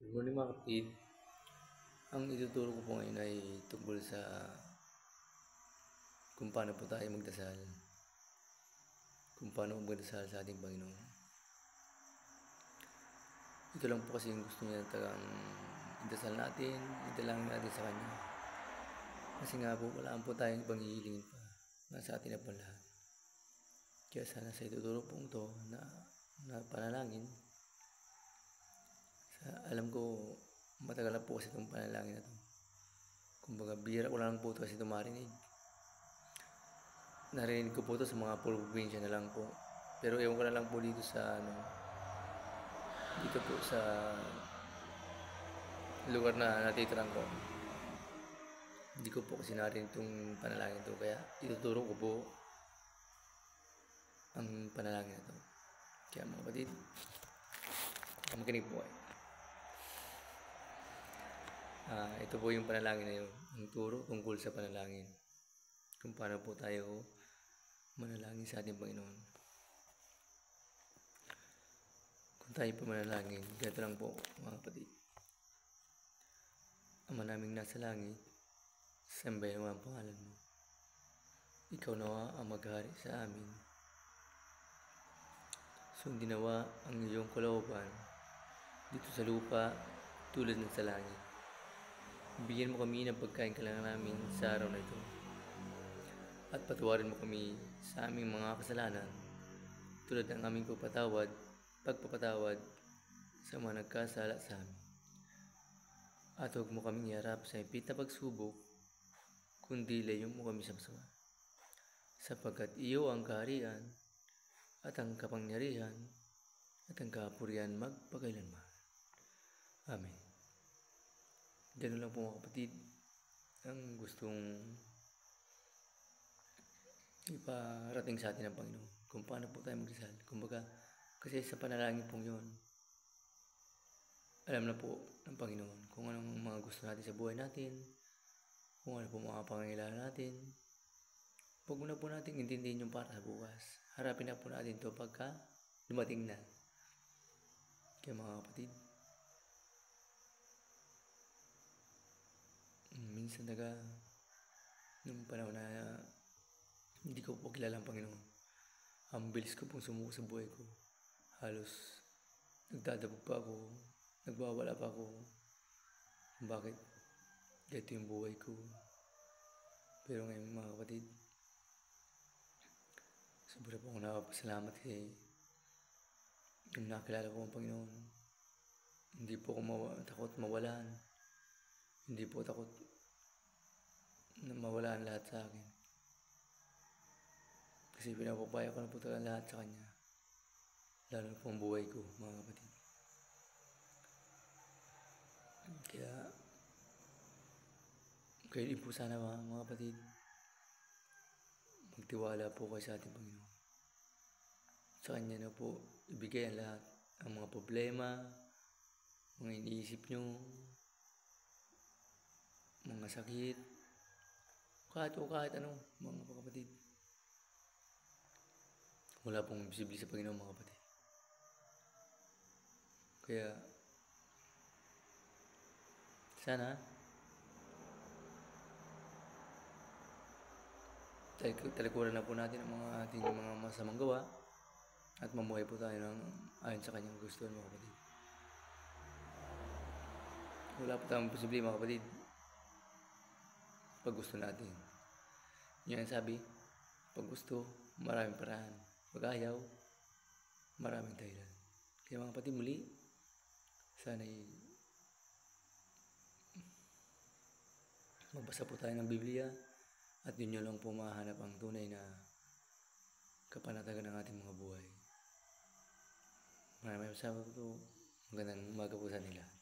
Good morning mga kapatid. Ang ituturo ko po ngayon ay tungkol sa kung paano po tayo magdasal. Kung paano magdasal sa ating Panginoon. Ito lang po kasi yung gusto niya tagang idasal natin, idalangin natin sa Kanya. Kasi nga po wala po tayong ibang hihilingin pa. Nasa atin na po lahat. Kaya sana sa ituturo pong ito na panalangin, alam ko matagal na po kasi itong panalangin na ito. Kumbaga bihira ko lang po ito kasi ito marinig. Narinig ko po ito sa mga probinsya na lang po. Pero ewan ko na lang po dito sa dito po sa lugar na natitirahan ko. Hindi ko po kasi narinig itong panalangin ito. Kaya ituturo ko po ang panalangin na ito. Kaya mga kapatid, makinig po kayo. Ito po yung panalangin na yun. Ang turo tungkol sa panalangin. Kung paano po tayo manalangin sa ating Panginoon. Kung tayo po manalangin, ganito lang po mga kapatid. Ama naming nasa langit, sambayan mo ang pangalan mo. Ikaw nawa ang maghari sa amin. Sundin nawa ang iyong kalooban dito sa lupa tulad ng sa langit. Bigyan mo kami ng pagkain kailangan namin sa araw na ito. At patawarin mo kami sa aming mga kasalanan tulad ng aming pagpapatawad sa mga nagkasala sa amin. At huwag mo kaming iharap sa higpit na pagsubok, kundi layo mo kami sa masama. Sapagkat iyo ang kaharian at ang kapangyarihan at ang kapurihan magpakailanman. Amen. Ganun lang po mga kapatid ang gustong iparating sa atin ng Panginoon kung paano po tayo magdasal. Kumbaga, kasi sa panalangin pong yun, alam na po ng Panginoon kung anong mga gusto natin sa buhay natin, kung ano po mga pangangailangan natin. Huwag na po natin intindihin yung para sa bukas. Harapin na po natin ito pagka dumating na. Kaya mga kapatid, minsan nung panahon na hindi ko po kilala ang Panginoon, ang bilis ko pong sumuko sa buhay ko. Halos nagdadabog pa ako, nagbawala pa ako kung bakit ganito yung buhay ko. Pero ngayon mga kapatid, sobra po akong nakapasalamat kasi nung nakilala ko ang Panginoon, hindi po ako takot mawalan. Hindi po takot na mawalaan lahat sa akin. Kasi pinapapaya ko na po talaga lahat sa Kanya. Lalo na po ang buhay ko, mga kapatid. Kaya, kayo din po sana mga kapatid, magtiwala po kayo sa ating Panginoon. Sa Kanya na po ibigay ang lahat, ang mga problema, mga iniisip nyo, mga sakit, kahit ano, mga kapatid. Wala pong imposible sa Panginoon, mga kapatid. Kaya, sana, talikuran na po natin ang mga ating mga masamang gawa at mamuhay po tayo ng ayon sa Kanyang gusto, mga kapatid. Wala po tayong imposible, mga kapatid, pag gusto natin. Yan ang sabi, pag gusto, maraming paraan. Pag ayaw, maraming dahilan. Kaya mga kapatid, muli, sana'y magbasa po tayo ng Biblia at yun lang po mahanap ang tunay na kapanatagan ng ating mga buhay. Maraming salamat po. Magandang umaga po sa nila.